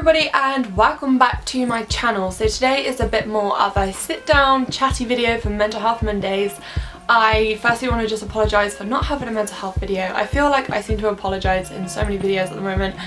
everybody and welcome back to my channel. So today is a bit more of a sit down chatty video for Mental Health Mondays. I firstly want to just apologise for not having a mental health video. I feel like I seem to apologise in so many videos at the moment,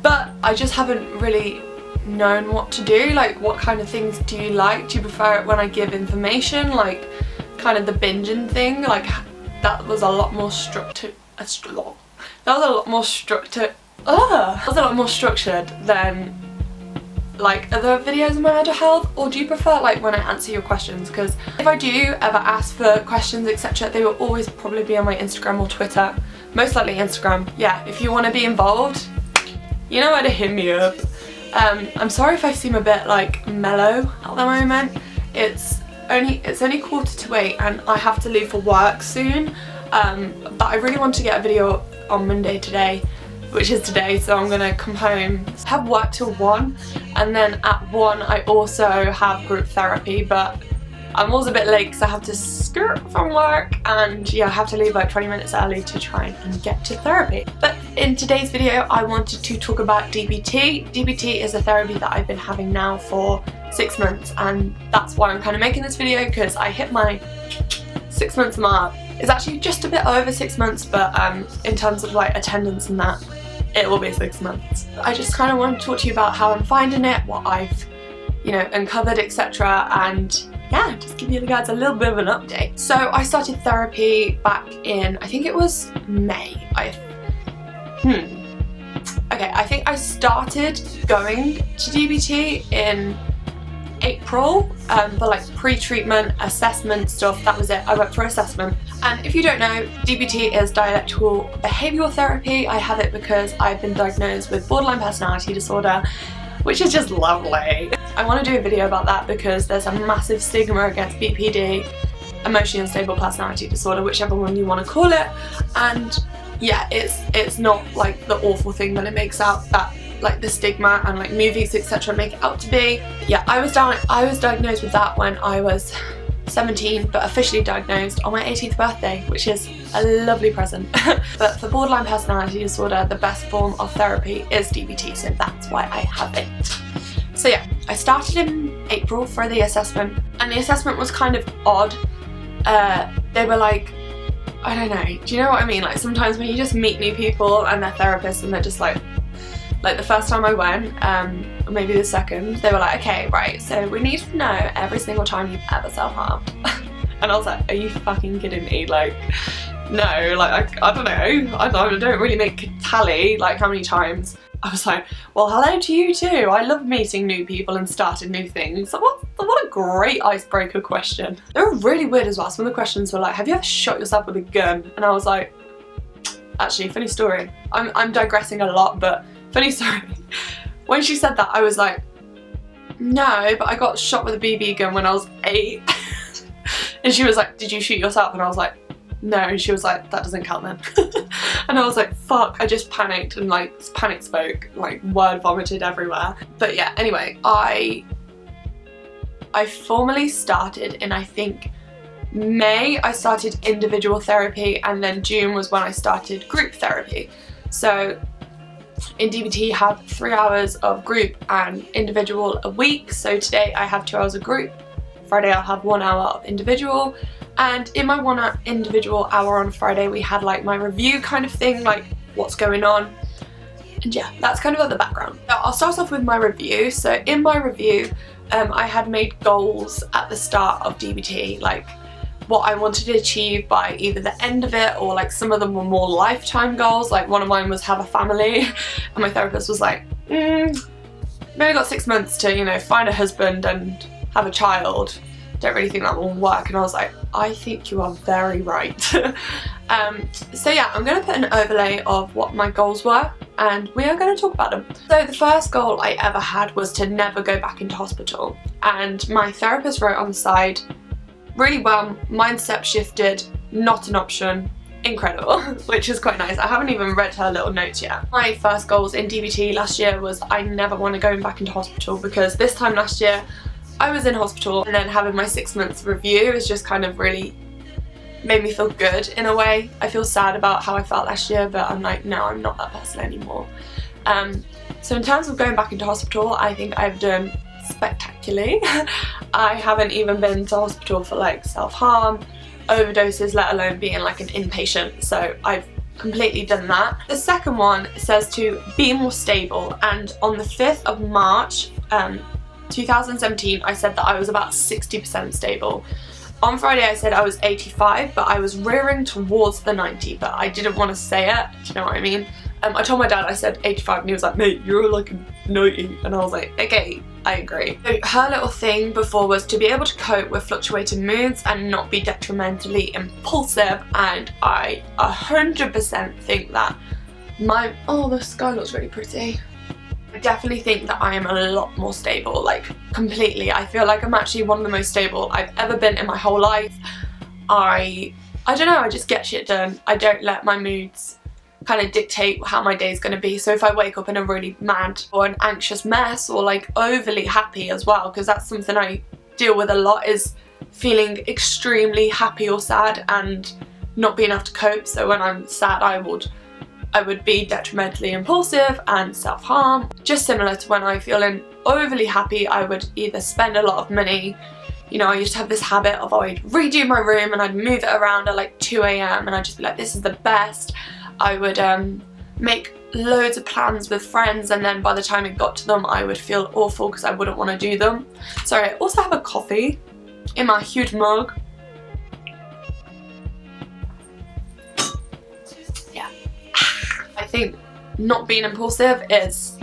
but I just haven't really known what to do. Like, what kind of things do you like? Do you prefer it when I give information, like kind of the binging thing? Like, that was a lot more structured. That was a lot more structured than like other videos on my mental health. Or do you prefer like when I answer your questions? Because if I do ever ask for questions etc, they will always probably be on my Instagram or Twitter, most likely Instagram. Yeah, if you want to be involved, you know where to hit me up. I'm sorry if I seem a bit like mellow at the moment. It's only 8:45 and I have to leave for work soon, but I really want to get a video on Monday today, which is today, so I'm gonna come home, have work till 1, and then at 1 I also have group therapy, but I'm also a bit late because I have to skirt from work, and yeah, I have to leave like 20 minutes early to try and get to therapy. But in today's video I wanted to talk about DBT. DBT is a therapy that I've been having now for 6 months, and that's why I'm kind of making this video, because I hit my 6 months mark. It's actually just a bit over 6 months, but in terms of like attendance and that, it will be 6 months. I just kind of want to talk to you about how I'm finding it, what I've, uncovered, etc. And yeah, just give you guys a little bit of an update. So I started therapy back in, I think it was May. I think I started going to DBT in April for like pre-treatment assessment stuff. That was it. I went for assessment. And if you don't know, DBT is dialectical behavioural therapy. I have it because I've been diagnosed with borderline personality disorder, which is just lovely. I want to do a video about that because there's a massive stigma against BPD, emotionally unstable personality disorder, whichever one you want to call it. And yeah, it's not like the awful thing that it makes out, that like the stigma and like movies etc make it out to be. Yeah, I was diagnosed with that when I was 17, but officially diagnosed on my 18th birthday, which is a lovely present. But for borderline personality disorder, the best form of therapy is DBT, so that's why I have it. So yeah, I started in April for the assessment, and the assessment was kind of odd. They were like, I don't know, do you know what I mean? Like sometimes when you just meet new people and they're therapists and they're just like the first time I went, or maybe the second, they were like, okay, right, so we need to know every single time you've ever self-harmed. And I was like, are you fucking kidding me? Like, no, like, I don't know, I don't really make a tally, like how many times. I was like, well, hello to you too. I love meeting new people and starting new things. So what a great icebreaker question. They were really weird as well. Some of the questions were like, have you ever shot yourself with a gun? And I was like, actually, funny story. I'm digressing a lot, but funny story. When she said that, I was like, no, but I got shot with a BB gun when I was 8. And she was like, did you shoot yourself? And I was like, no. And she was like, that doesn't count then. And I was like, fuck, I just panicked and like panic spoke, like word vomited everywhere. But yeah, anyway, I formally started in, I think, May. I started individual therapy, and then June was when I started group therapy. So in DBT you have 3 hours of group and individual a week. So today I have 2 hours of group, Friday I'll have 1 hour of individual, and in my 1 hour individual hour on Friday we had like my review kind of thing, like what's going on. And yeah, that's kind of like the background. Now I'll start off with my review. So in my review I had made goals at the start of DBT, like what I wanted to achieve by either the end of it, or like some of them were more lifetime goals. Like one of mine was have a family, and my therapist was like, maybe got 6 months to, find a husband and have a child. Don't really think that will work. And I was like, I think you are very right. So yeah, I'm going to put an overlay of what my goals were, and we are going to talk about them. So the first goal I ever had was to never go back into hospital, and my therapist wrote on the side, really well, mindset shifted, not an option, incredible, which is quite nice. I haven't even read her little notes yet. My first goals in DBT last year was I never want to go back into hospital, because this time last year I was in hospital, and then having my 6 months review is just kind of really made me feel good in a way. I feel sad about how I felt last year, but I'm like, no, I'm not that person anymore. So in terms of going back into hospital, I think I've done spectacularly. I haven't even been to hospital for like self-harm, overdoses, let alone being like an inpatient, so I've completely done that. The second one says to be more stable, and on the 5th of March 2017 I said that I was about 60% stable. On Friday I said I was 85, but I was rearing towards the 90, but I didn't want to say it, do you know what I mean? I told my dad I said 85 and he was like, mate, you're like a 90, and I was like, okay, I agree. So her little thing before was to be able to cope with fluctuating moods and not be detrimentally impulsive, and I 100% think that oh, the sky looks really pretty. I definitely think that I am a lot more stable, like completely. I feel like I'm actually one of the most stable I've ever been in my whole life. I don't know, I just get shit done. I don't let my moods kind of dictate how my day's going to be. So if I wake up in a really mad or an anxious mess, or like overly happy as well, because that's something I deal with a lot, is feeling extremely happy or sad and not being able to cope. So when I'm sad I would be detrimentally impulsive and self-harm. Just similar to when I'm feeling overly happy, I would either spend a lot of money. You know, I used to have this habit of I'd redo my room and I'd move it around at like 2 AM and I'd just be like, this is the best. I would make loads of plans with friends, and then by the time it got to them I would feel awful because I wouldn't want to do them. Sorry, I also have a coffee in my huge mug. Yeah. I think not being impulsive is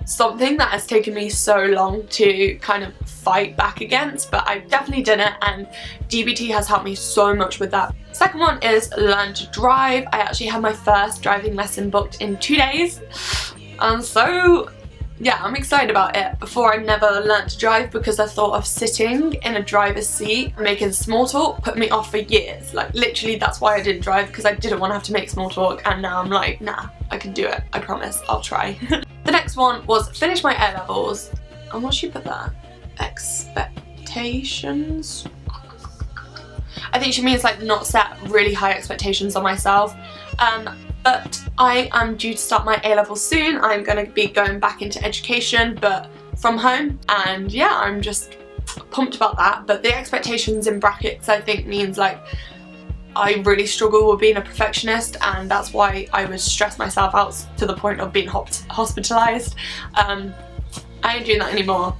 something that has taken me so long to kind of fight back against, but I've definitely done it, and DBT has helped me so much with that. Second one is learn to drive. I actually had my first driving lesson booked in 2 days, and so yeah, I'm excited about it. Before I never learned to drive because I thought of sitting in a driver's seat and making small talk put me off for years. Like literally that's why I didn't drive, because I didn't want to have to make small talk, and now I'm like, nah, I can do it, I promise, I'll try. The next one was finish my A-levels, and what should you put there? Expectations? I think she means like not set really high expectations on myself, but I am due to start my A-levels soon. I'm going to be going back into education, but from home, and yeah, I'm just pumped about that. But the expectations in brackets I think means like I really struggle with being a perfectionist, and that's why I would stress myself out to the point of being hospitalised. I ain't doing that anymore.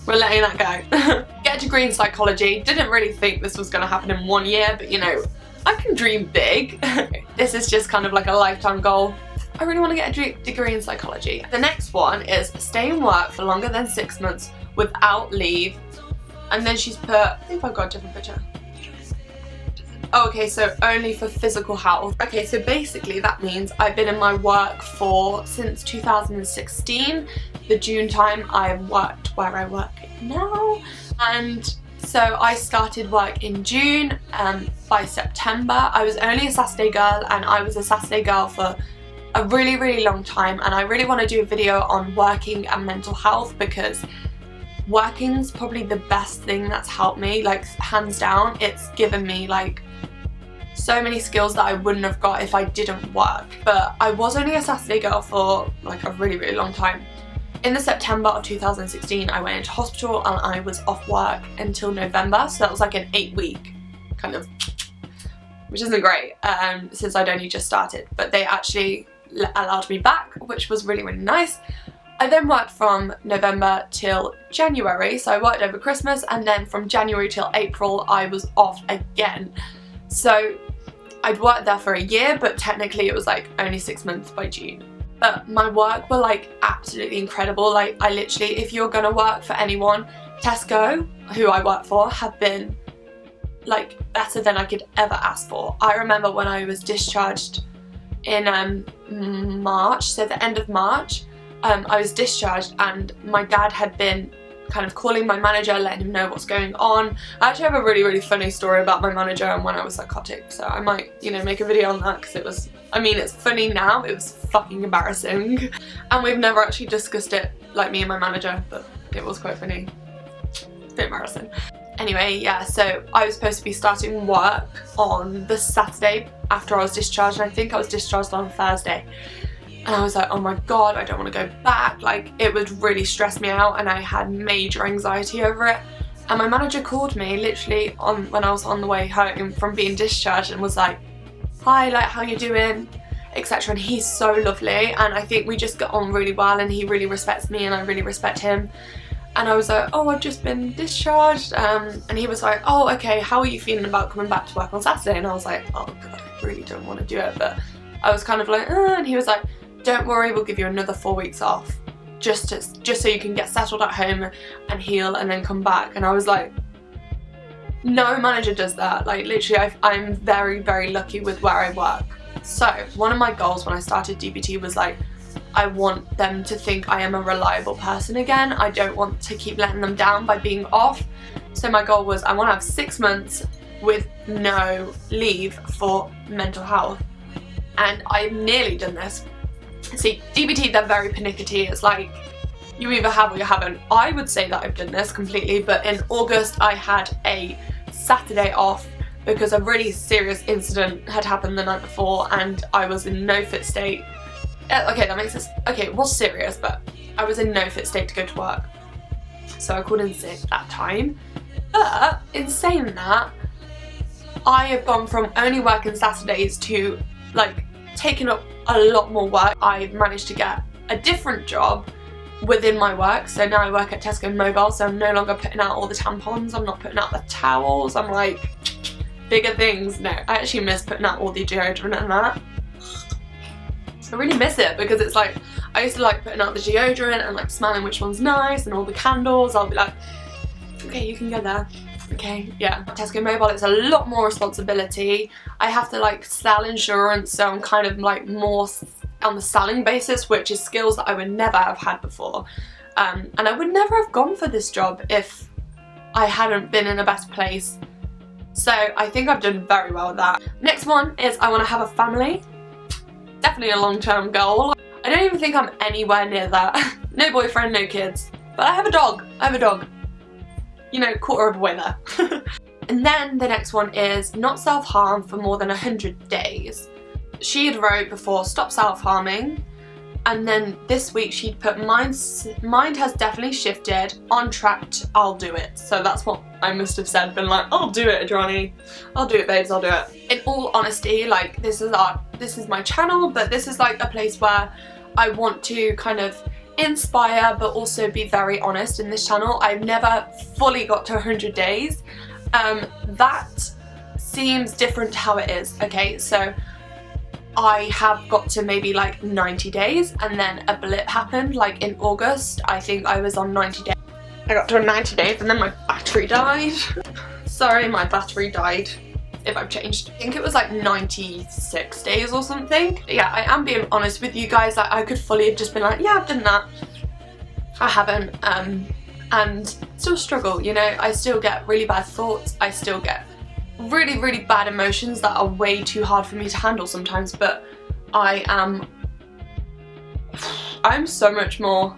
We're letting that go. Get a degree in psychology. Didn't really think this was going to happen in 1 year, but you know, I can dream big. This is just kind of like a lifetime goal. I really want to get a degree in psychology. The next one is stay in work for longer than 6 months without leave. And then she's put, I think I've got a different picture. Oh, okay, so only for physical health. Okay, so basically that means I've been in my work since 2016. The June time I've worked where I work now, and so I started work in June. By September I was only a Saturday girl, and I was a Saturday girl for a really long time, and I really want to do a video on working and mental health, because working's probably the best thing that's helped me, like hands down. It's given me like so many skills that I wouldn't have got if I didn't work. But I was only a Saturday girl for like a really long time. In the September of 2016 I went into hospital and I was off work until November, so that was like an 8-week kind of, which isn't great since I'd only just started, but they actually allowed me back, which was really nice. I then worked from November till January, so I worked over Christmas, and then from January till April I was off again. So I'd worked there for a year, but technically it was like only 6 months by June. But my work were like absolutely incredible. Like I literally, if you're gonna work for anyone, Tesco, who I work for, have been like better than I could ever ask for. I remember when I was discharged in March, so the end of March, I was discharged, and my dad had been kind of calling my manager, letting him know what's going on. I actually have a really funny story about my manager and when I was psychotic, so I might, you know, make a video on that, because it was, I mean, it's funny now, it was fucking embarrassing, and we've never actually discussed it, like me and my manager, but it was quite funny. It's a bit embarrassing. Anyway, yeah, so I was supposed to be starting work on the Saturday after I was discharged, and I think I was discharged on Thursday. And I was like, oh my god, I don't want to go back. Like, it would really stress me out and I had major anxiety over it. And my manager called me literally when I was on the way home from being discharged and was like, hi, like, how you doing, etc. And he's so lovely, and I think we just got on really well, and he really respects me and I really respect him. And I was like, oh, I've just been discharged, and he was like, oh, okay, how are you feeling about coming back to work on Saturday? And I was like, oh god, I really don't want to do it, but I was kind of like, and he was like, don't worry, we'll give you another 4 weeks off, just so you can get settled at home and heal and then come back. And I was like, no manager does that. Like, literally, I'm very, very lucky with where I work. So one of my goals when I started DBT was like, I want them to think I am a reliable person again. I don't want to keep letting them down by being off. So my goal was I want to have 6 months with no leave for mental health. And I've nearly done this. See, DBT, they're very pernickety. It's like, you either have or you haven't. I would say that I've done this completely, but in August I had a Saturday off because a really serious incident had happened the night before and I was in no fit state. Okay, that makes sense. Okay, it was serious, but I was in no fit state to go to work. So I called in sick that time. But in saying that, I have gone from only working Saturdays to like taking up a lot more work. I've managed to get a different job within my work, so now I work at Tesco Mobile, so I'm no longer putting out all the tampons, I'm not putting out the towels, I'm like, bigger things. No, I actually miss putting out all the deodorant and that. I really miss it because it's like, I used to like putting out the deodorant and like smelling which one's nice and all the candles. I'll be like, okay, you can go there. Okay, yeah. Tesco Mobile, it's a lot more responsibility. I have to like sell insurance, so I'm kind of like more on the selling basis, which is skills that I would never have had before. And I would never have gone for this job if I hadn't been in a better place. So I think I've done very well with that. Next one is I want to have a family. Definitely a long-term goal. I don't even think I'm anywhere near that. No boyfriend, no kids. But I have a dog. You know, quarter of the way there. And then the next one is not self-harm for more than 100 days. She had wrote before, stop self-harming. And then this week she'd put, mind has definitely shifted, on track, I'll do it. So that's what I must have said, been like, I'll do it, Adriani. I'll do it, babes, I'll do it. In all honesty, like, this is my channel, but this is like a place where I want to kind of inspire, but also be very honest in this channel. I've never fully got to 100 days. That seems different to how it is, okay? So I have got to maybe like 90 days and then a blip happened, like in August. I think I was on 90 days. I got to 90 days and then my battery died. Sorry, my battery died, if I've changed. I think it was like 96 days or something. Yeah, I am being honest with you guys. Like, I could fully have just been like, yeah, I've done that. I haven't, and still struggle, you know? I still get really bad thoughts. I still get really, really bad emotions that are way too hard for me to handle sometimes, but I'm so much more,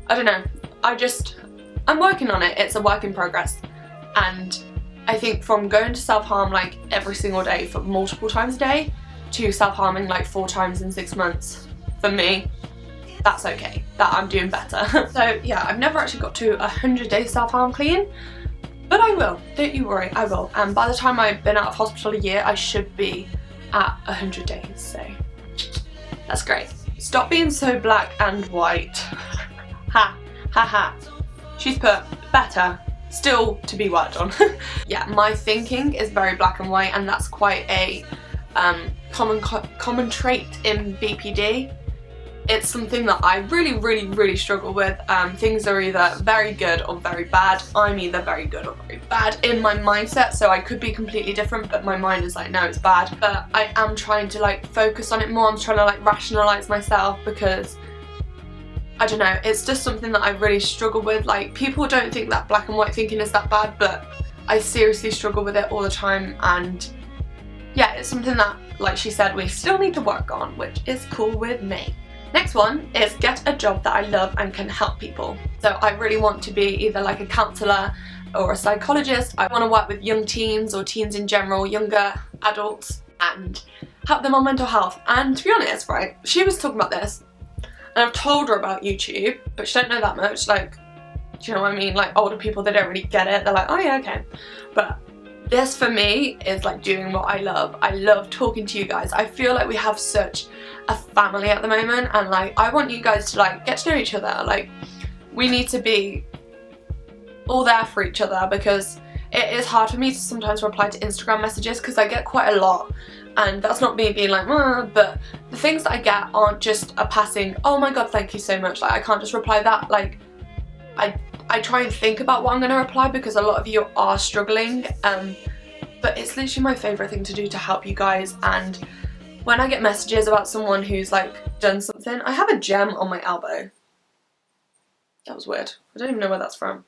I don't know, I'm working on it. It's a work in progress. And I think from going to self-harm like every single day for multiple times a day to self-harming like 4 times in 6 months, for me, that's okay. That I'm doing better. So yeah, I've never actually got to 100 days self-harm clean, but I will, don't you worry, I will. And by the time I've been out of hospital a year, I should be at 100 days, so that's great. Stop being so black and white. Ha, ha, ha. She's put better, still to be worked on. Yeah, my thinking is very black and white, and that's quite a common trait in BPD. It's something that I really, really, really struggle with. Things are either very good or very bad. I'm either very good or very bad in my mindset, so I could be completely different, but my mind is like, no, it's bad. But I am trying to like focus on it more. I'm trying to like rationalize myself because, I don't know, it's just something that I really struggle with. Like, people don't think that black and white thinking is that bad, but I seriously struggle with it all the time. And yeah, it's something that, like she said, we still need to work on, which is cool with me. Next one is get a job that I love and can help people. So I really want to be either like a counsellor or a psychologist. I want to work with young teens or teens in general, younger adults. and help them on mental health. And to be honest, right, she was talking about this, and I've told her about YouTube, but she don't know that much. Like, do you know what I mean? Like, older people, they don't really get it. They're like, oh yeah, okay. But this for me is like doing what I love. I love talking to you guys. I feel like we have such a family at the moment, and like I want you guys to like get to know each other. Like, we need to be all there for each other, because it is hard for me to sometimes reply to Instagram messages because I get quite a lot, and that's not me being like, but the things that I get aren't just a passing, oh my god, thank you so much. Like, I can't just reply that. Like, I try and think about what I'm going to reply, because a lot of you are struggling, but it's literally my favourite thing to do to help you guys. And when I get messages about someone who's like done something, I have a gem on my elbow. That was weird. I don't even know where that's from.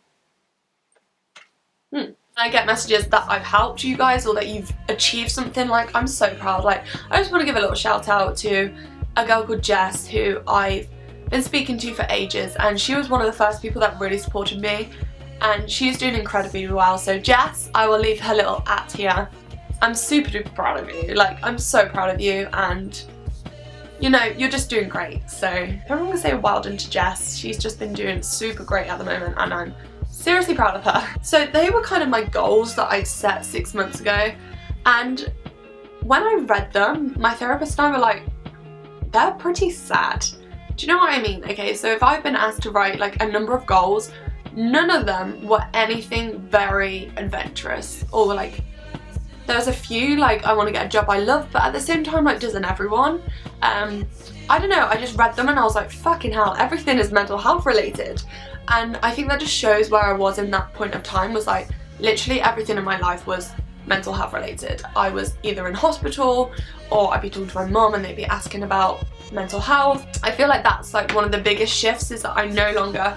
I get messages that I've helped you guys or that you've achieved something, like, I'm so proud. Like, I just want to give a little shout out to a girl called Jess, who I've been speaking to for ages, and she was one of the first people that really supported me, and she's doing incredibly well. So Jess, I will leave her little @ here. I'm super duper proud of you. Like, I'm so proud of you, and you know, you're just doing great. So everyone can say well done to Jess. She's just been doing super great at the moment, and I'm seriously proud of her. So they were kind of my goals that I'd set 6 months ago, and when I read them, my therapist and I were like, they're pretty sad. Do you know what I mean? Okay, so if I've been asked to write like a number of goals, none of them were anything very adventurous, or like, there was a few like, I want to get a job I love, but at the same time, like, doesn't everyone? I don't know, I just read them and I was like, fucking hell, everything is mental health related. And I think that just shows where I was in that point of time, was like, literally everything in my life was mental health related. I was either in hospital, or I'd be talking to my mum and they'd be asking about mental health. I feel like that's like one of the biggest shifts, is that I no longer,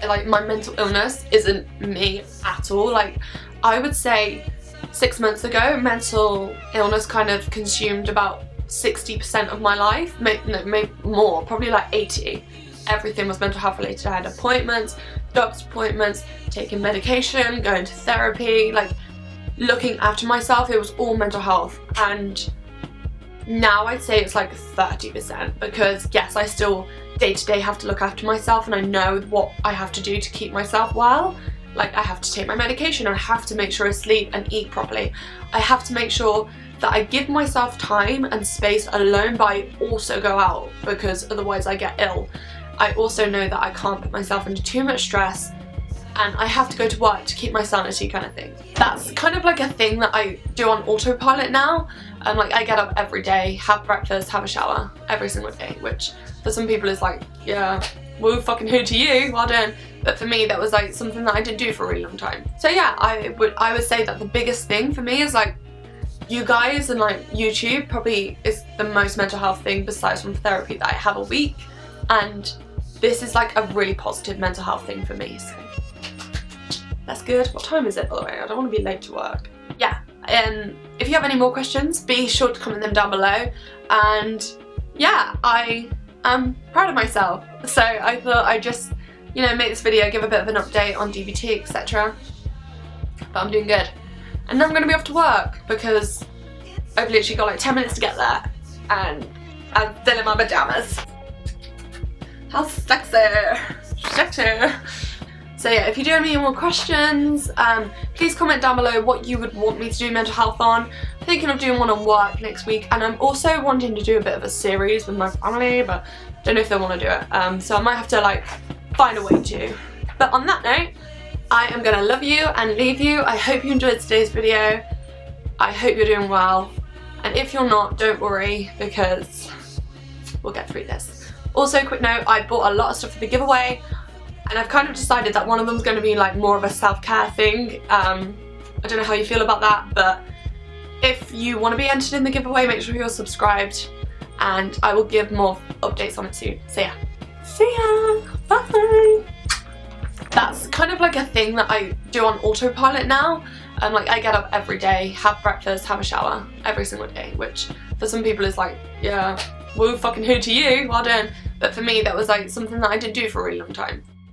like, my mental illness isn't me at all. Like, I would say 6 months ago, mental illness kind of consumed about 60% of my life, maybe more, probably like 80. Everything was mental health related. I had appointments, doctor's appointments, taking medication, going to therapy, like looking after myself. It was all mental health. And now I'd say it's like 30%, because yes, I still day to day have to look after myself, and I know what I have to do to keep myself well. Like, I have to take my medication, I have to make sure I sleep and eat properly. I have to make sure that I give myself time and space alone, but I also go out, because otherwise I get ill. I also know that I can't put myself into too much stress, and I have to go to work to keep my sanity, kind of thing. That's kind of like a thing that I do on autopilot now. Like, I get up every day, have breakfast, have a shower every single day, which for some people is like, yeah, woo fucking who to you, well done. But for me, that was like something that I didn't do for a really long time. So yeah, I would say that the biggest thing for me is like, you guys, and like YouTube probably is the most mental health thing besides from therapy that I have a week, and this is like a really positive mental health thing for me. So that's good. What time is it, by the way? I don't want to be late to work. Yeah, if you have any more questions, be sure to comment them down below. And yeah, I am proud of myself. So I thought I'd just, you know, make this video, give a bit of an update on DBT, etc. But I'm doing good. And now I'm going to be off to work, because I've literally got like 10 minutes to get there, and I'm still in my pajamas. How sexy! Sexy! So yeah, if you do have any more questions, please comment down below what you would want me to do mental health on. I'm thinking of doing one on work next week, and I'm also wanting to do a bit of a series with my family, but don't know if they want to do it. So I might have to like find a way to. But on that note, I am gonna love you and leave you. I hope you enjoyed today's video. I hope you're doing well. And if you're not, don't worry, because we'll get through this. Also, quick note, I bought a lot of stuff for the giveaway, and I've kind of decided that one of them is going to be like more of a self-care thing. I don't know how you feel about that, but if you want to be entered in the giveaway, make sure you're subscribed, and I will give more updates on it soon. So yeah, see ya, bye! That's kind of like a thing that I do on autopilot now. Like, I get up every day, have breakfast, have a shower every single day, which for some people is like, yeah, woo fucking who to you, well done. But for me, that was like something that I didn't do for a really long time.